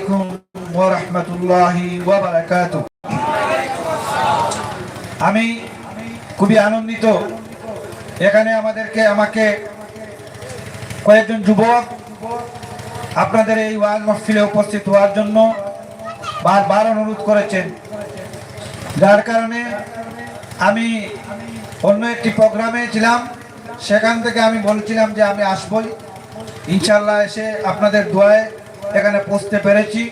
আলাইকুম ওয়া রাহমাতুল্লাহি ওয়া বারাকাতুহু। আমি খুবই আনন্দিত এখানে আমাকে কয়েকজন যুবক আপনাদের এই ওয়াজ মাহফিলে উপস্থিত হওয়ার জন্য বারবার অনুরোধ করেছেন, যার কারণে আমি অন্য একটি প্রোগ্রামে ছিলাম। সেখান থেকে আমি বলছিলাম যে আমি আসবই, ইনশাআল্লাহ এসে আপনাদের দোয়ায় এখানে পৌঁছতে পেরেছি।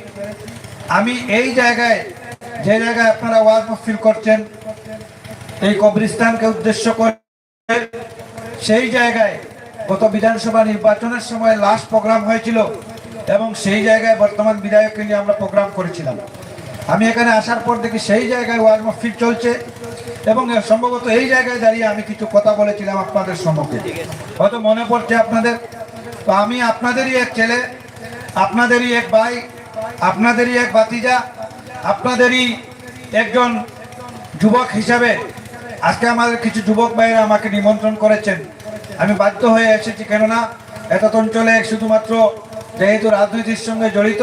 আমি এই জায়গায়, যে জায়গায় আপনারা ওয়াজ মাহফিল করছেন, এই কবরস্থানকে উদ্দেশ্য করে, সেই জায়গায় গত বিধানসভা নির্বাচনের সময় লাস্ট প্রোগ্রাম হয়েছিল এবং সেই জায়গায় বর্তমান বিধায়ককে নিয়ে আমরা প্রোগ্রাম করেছিলাম। আমি এখানে আসার পর দেখি সেই জায়গায় ওয়াজ মাহফিল চলছে এবং সম্ভবত এই জায়গায় দাঁড়িয়ে আমি কিছু কথা বলেছিলাম আপনাদের সম্মুখে, হয়তো মনে পড়ছে আপনাদের। তো আমি আপনাদেরই এক ছেলে, আপনাদেরই এক ভাই, আপনাদেরই এক ভাতিজা, আপনাদেরই একজন যুবক হিসাবে আজকে আমাদের কিছু যুবক ভাইরা আমাকে নিমন্ত্রণ করেছেন। আমি বাধ্য হয়ে এসেছি, কেননা এত অঞ্চলে শুধুমাত্র যেহেতু রাজনীতির সঙ্গে জড়িত,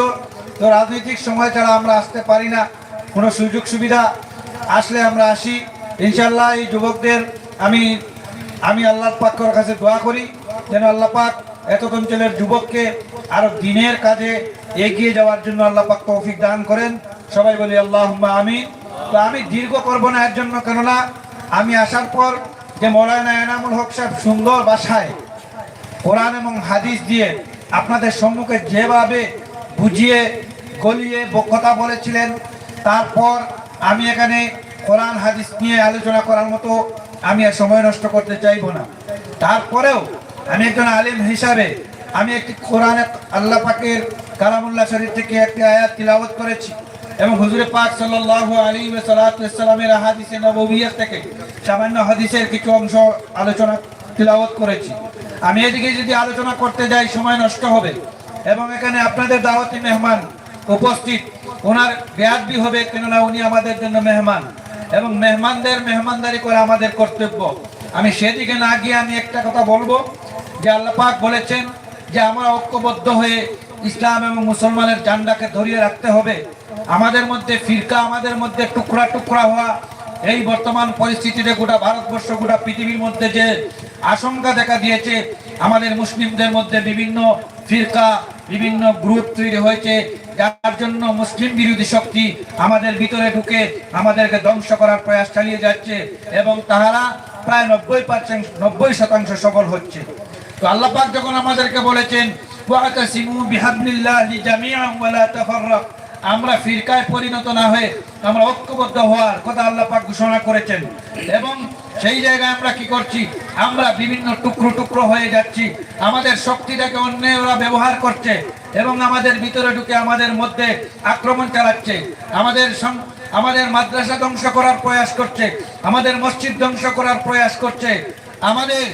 তো রাজনৈতিক সময় ছাড়া আমরা আসতে পারি না। কোনো সুযোগ সুবিধা আসলে আমরা আসি। ইনশাআল্লাহ এই যুবকদের আমি আল্লাহ পাকের কাছে দোয়া করি যেন আল্লাহ পাক এত অঞ্চলের যুবককে আরো দিনের কাজে এগিয়ে যাওয়ার জন্য আল্লাহ পাক তৌফিক দান করেন। সবাই বলি আল্লাহুম্মা আমিন। তো আমি দীর্ঘ করব না এর জন্য, কেননা আমি আসার পর যে মৌলানা এনামুল হক সাহেব সুন্দর ভাষায় কোরআন এবং হাদিস দিয়ে আপনাদের সম্মুখে যেভাবে বুঝিয়ে গলিয়ে কথা বলেছিলেন, তারপর আমি এখানে কোরআন হাদিস নিয়ে আলোচনা করার মতো আমি আর সময় নষ্ট করতে চাইব না। তারপরেও আমি একজন আলিম হিসাবে আমি একটি কোরআনে আল্লাহ পাকের কালামুল্লাহ শরীফ থেকে একটি আয়াত তিলাওয়াত করেছি এবং হুজুর পাক সাল্লাল্লাহু আলাইহি ওয়াসাল্লামের হাদিসে নববিয়্যা থেকে সামান্য হাদিসের কিছু অংশ আলোচনা তিলাওয়াত করেছি। আমি এদিকে যদি আলোচনা করতে যাই সময় নষ্ট হবে এবং এখানে আপনাদের দাওয়াতি মেহমান উপস্থিত, ওনার বেয়াদবি হবে, কেননা উনি আমাদের জন্য মেহমান এবং মেহমানদের মেহমানদারি করা আমাদের কর্তব্য। আমি সেদিকে না গিয়ে আমি একটা কথা বলবো যে আল্লাহ পাক বলেছেন যে আমরা ঐক্যবদ্ধ হয়ে ইসলাম এবং মুসলমানের ঝান্ডাকে ধরিয়ে রাখতে হবে। আমাদের মধ্যে ফিরকা, আমাদের মধ্যে টুকরা টুকরা হওয়া, এই বর্তমান পরিস্থিতিতে গোটা ভারতবর্ষ, গোটা পৃথিবীর মধ্যে যে আশঙ্কা দেখা দিয়েছে, আমাদের মুসলিমদের মধ্যে বিভিন্ন ফিরকা, বিভিন্ন গ্রুপ তৈরি হয়েছে, যার জন্য মুসলিম বিরোধী শক্তি আমাদের ভিতরে ঢুকে আমাদেরকে ধ্বংস করার প্রয়াস চালিয়ে যাচ্ছে এবং তাহারা প্রায় 90% সফল হচ্ছে। তো আল্লাহ পাক যখন আমাদেরকে বলেছেন ওয়াতাসিমু বিহাবলিল্লাহি জামিআন ওয়া লা তাফাররাক, আমরা ফিরকায় পরিণত না হয়ে আমরা ঐক্যবদ্ধ হওয়ার কথা আল্লাহ পাক ঘোষণা করেছেন এবং সেই জায়গায় আমরা কি করছি? আমরা বিভিন্ন টুকরো টুকরো হয়ে যাচ্ছি। আমাদের শক্তিটাকে অন্যরা ব্যবহার করছে এবং আমাদের ভিতরে ঢুকে আমাদের মধ্যে আক্রমণ চালাচ্ছে, আমাদের মাদ্রাসা ধ্বংস করার প্রয়াস করছে, আমাদের মসজিদ ধ্বংস করার প্রয়াস করছে, আমাদের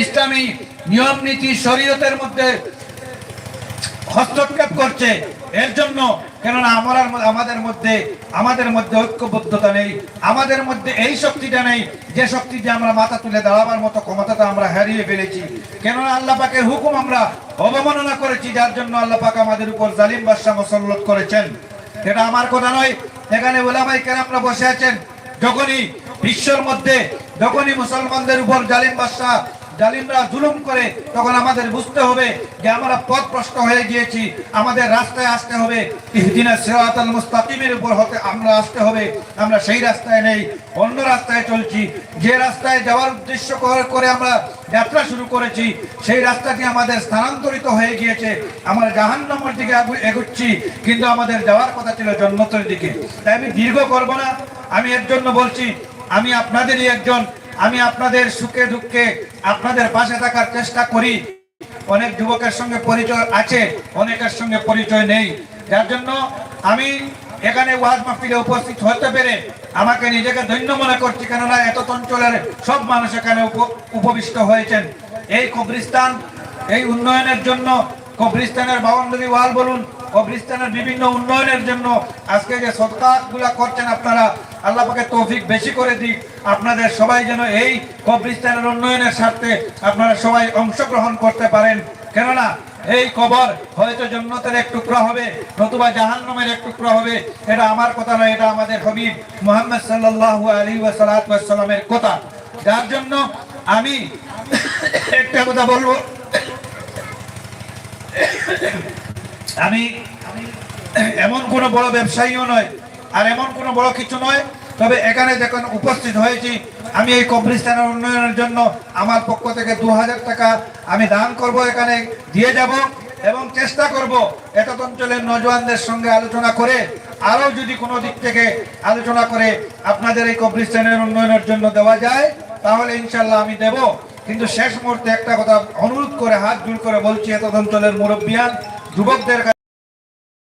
ইসলামী নিয়ম নীতি শরীয়তের মধ্যে হস্তক্ষেপ করছে। এর জন্য কেননা আমাদের মধ্যে ঐক্যবদ্ধতা নেই, আমাদের মধ্যে এই শক্তিটা নেই যে শক্তি দিয়ে আমরা মাথা তুলে দাঁড়াবার মতো ক্ষমতাটা আমরা হারিয়ে ফেলেছি। কেননা আল্লাহ পাকের হুকুম আমরা অবমাননা করেছি, যার জন্য আল্লাহ পাক আমাদের উপর জালিম বাদশা মুসাল্লাত করেছেন। এটা আমার কথা নয়, এখানে উলামায়ে কেরামরা বসে আছেন। যখনই বিশ্বের মধ্যে যখনই মুসলমানদের উপর জালিমরা জুলুম করে, তখন আমাদের বুঝতে হবে যে আমরা পথভ্রষ্ট হয়ে গিয়েছি। আমাদের রাস্তায় আসতে হবে, ইহদিনাস সিরাতাল মুস্তাকিমের উপর হতে আমরা আসতে হবে। আমরা সেই রাস্তায় নেই, অন্য রাস্তায় চলছি। যে রাস্তায় যাওয়ার উদ্দেশ্য করে আমরা যাত্রা শুরু করেছি, সেই রাস্তাটি আমাদের স্থানান্তরিত হয়ে গিয়েছে। আমরা জাহান্নামের দিকে এগোচ্ছি, কিন্তু আমাদের যাওয়ার কথা ছিল জান্নাতের দিকে। তাই আমি দীর্ঘ করব না, আমি এর জন্য বলছি আমি আপনাদেরই একজন। আমি আপনাদের সুখে দুঃখে আপনাদের পাশে থাকার চেষ্টা করি। অনেক যুবকের সঙ্গে পরিচয় আছে, অনেকের সঙ্গে পরিচয় নেই, যার জন্য আমি এখানে ওয়াজ মাহফিলে উপস্থিত হতে পেরে আমাকে নিজেকে ধন্য মনে করছি, কেননা এত অঞ্চলের সব মানুষ এখানে উপবিষ্ট হয়েছেন। এই কবরস্থান, এই উন্নয়নের জন্য, কবরস্থানের বাউন্ডারি ওয়াল বলুন, কবরস্থানের বিভিন্ন উন্নয়নের জন্য আজকে যে সদকাগুলো করছেন আপনারা, আল্লাহ পাকে তৌফিক বেশি করে দিক। আপনাদের সবাই যেন এই কবরস্থানের উন্নয়নের স্বার্থে আপনারা সবাই অংশগ্রহণ করতে পারেন, কেননা এই কবর হয়তো জান্নাতের এক টুকরা হবে নতুবা জাহান্নামের এক টুকরা হবে। এটা আমার কথা নয়, এটা আমাদের হাবিব মুহাম্মদ সাল্লাল্লাহু আলাইহি ওয়াসাল্লামের কথা। যার জন্য আমি একটা কথা বলবো, আমি এমন কোনো বড় ব্যবসায়ীও নয় আর এমন কোনো বড় কিছু নয়, তবে এখানে যখন উপস্থিত হয়েছি আমি এই কবরস্থানের উন্নয়নের জন্য আমার পক্ষ থেকে 2000 টাকা আমি দান করব, এখানে দিয়ে যাব এবং চেষ্টা করব এতদ অঞ্চলের নওজওয়ানদের সঙ্গে আলোচনা করে আরও যদি কোনো দিক থেকে আলোচনা করে আপনাদের এই কবরস্থানের উন্নয়নের জন্য দেওয়া যায় তাহলে ইনশাল্লাহ আমি দেব। কিন্তু শেষ মুহূর্তে একটা কথা অনুরোধ করে হাত জোড় করে বলছি, এতদ অঞ্চলের মুরব্বিয়ান যুবকদের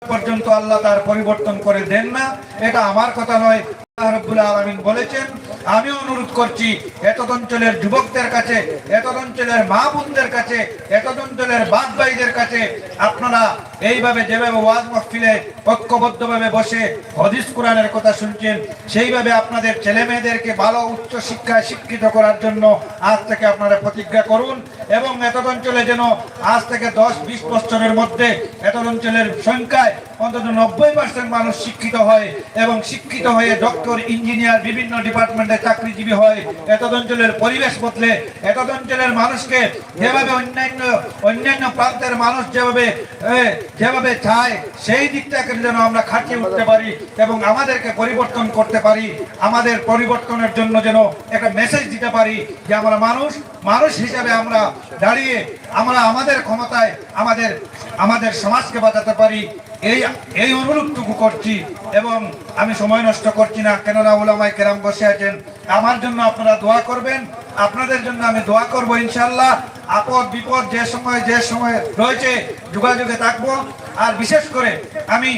পর্যন্ত আল্লাহ তার পরিবর্তন করে দেন না, এটা আমার কথা নয়, আল্লাহ রাব্বুল আলামিন বলেছেন। আমি অনুরোধ করছি এতদ অঞ্চলের যুবকদের কাছে, এতদ অঞ্চলের মা বোনদের কাছে, এতদ অঞ্চলের বাপ ভাইদের কাছে, আপনারা এইভাবে যেভাবে ওয়াজ মাহফিলে ঐক্যবদ্ধভাবে বসে হাদিস কোরআনের কথা শুনছেন সেইভাবে আপনাদের ছেলে মেয়েদেরকে ভালো উচ্চ শিক্ষায় শিক্ষিত করার জন্য আজ থেকে আপনারা প্রতিজ্ঞা করুন এবং এতদ অঞ্চলে যেন আজ থেকে 10-20 বছরের মধ্যে এতদ অঞ্চলের সংখ্যায় অন্তত 90% মানুষ শিক্ষিত হয় এবং শিক্ষিত হয়ে ডক্টর, ইঞ্জিনিয়ার, বিভিন্ন ডিপার্টমেন্টে চাকরিজীবী হয়। এতদ অঞ্চলের পরিবেশ বদলে এতদ অঞ্চলের মানুষকে যেভাবে অন্যান্য প্রান্তের মানুষ যেভাবে চায় সেই দিকটাকে যেন আমরা খাটিয়ে উঠতে পারি এবং আমাদেরকে পরিবর্তন করতে পারি, আমাদের পরিবর্তনের জন্য যেন একটা মেসেজ দিতে পারি যে আমরা মানুষ হিসাবে আমরা দাঁড়িয়ে আমরা আমাদের ক্ষমতায় আমাদের সমাজকে বাঁচাতে পারি, এই অনুরোধটুকু করছি। এবং আমি সময় নষ্ট করছি না, কেননা উলামায়ে কেরাম বসে আছেন, আমার জন্য আপনারা দোয়া করবেন, আপনাদের জন্য আমি দোয়া করব ইনশাআল্লাহ। আপদ বিপদ যে সময় রয়েছে যোগাযোগে থাকবো। আর বিশেষ করে আমি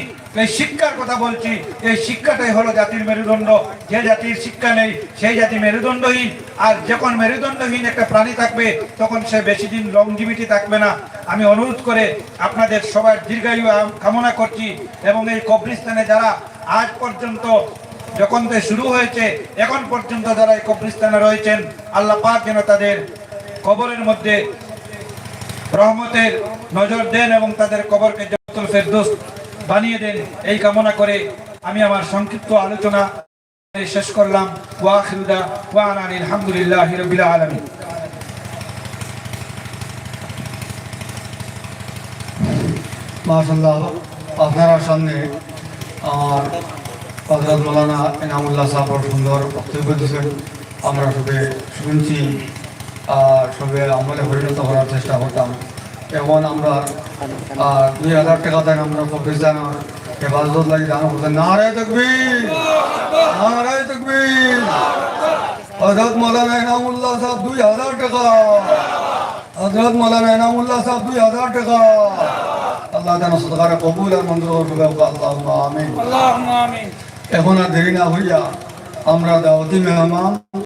এই শিক্ষার কথা বলছি, এই শিক্ষাটাই হলো জাতির মেরুদণ্ড। যে জাতির শিক্ষা নেই সেই জাতি মেরুদণ্ডহীন, আর যখন মেরুদণ্ডহীন একটা প্রাণী থাকবে তখন সে বেশি দিন লংজিভিটি থাকবে না। আমি অনুরোধ করে আপনাদের সবার দীর্ঘায়ু কামনা করছি এবং এই কবরস্থানে যারা আজ পর্যন্ত যখন থেকে শুরু হয়েছে এখন পর্যন্ত যারা এই কবরস্থানে রয়েছেন, আল্লাহ পাক যেন তাদের কবরের মধ্যে রহমতের নজর দেন এবং তাদের কবরকে জান্নাতুল ফেরদৌস বানিয়ে দেন, এই কামনা করে আমি আমার সংক্ষিপ্ত আলোচনা শেষ করলাম। ওয়া আখিরু দাওয়ানা আলহামদুলিল্লাহি রাব্বিল আলামিন। মাশাআল্লাহ, আপনার সামনে আমার হযরত মাওলানা ইনামুল্লাহ সাহেব সুন্দর বক্তব্য দিয়েছেন, আমরা সবে শুনছি আর সবে আমলে পরিণত করার চেষ্টা করতাম। এখন আমরা 2000 টাকা দেন আমরা কবরস্থানের হেফাজত লাগি দান করতেন। নারায়ে তাকবীর, নারায়ে তাকবীর। হযরত মাওলানা ইনামুল্লাহ সাহেব 2000 টাকা, হযরত মাওলানা ইনামুল্লাহ সাহেব 2000 টাকা। আল্লাহ যেন সদকার কবুল আর মঞ্জুর করবে, আল্লাহুম্মা আমিন, আল্লাহুম্মা আমিন। এখন আর দেরি না হইয়া আমরা দাওয়াতি মেহমান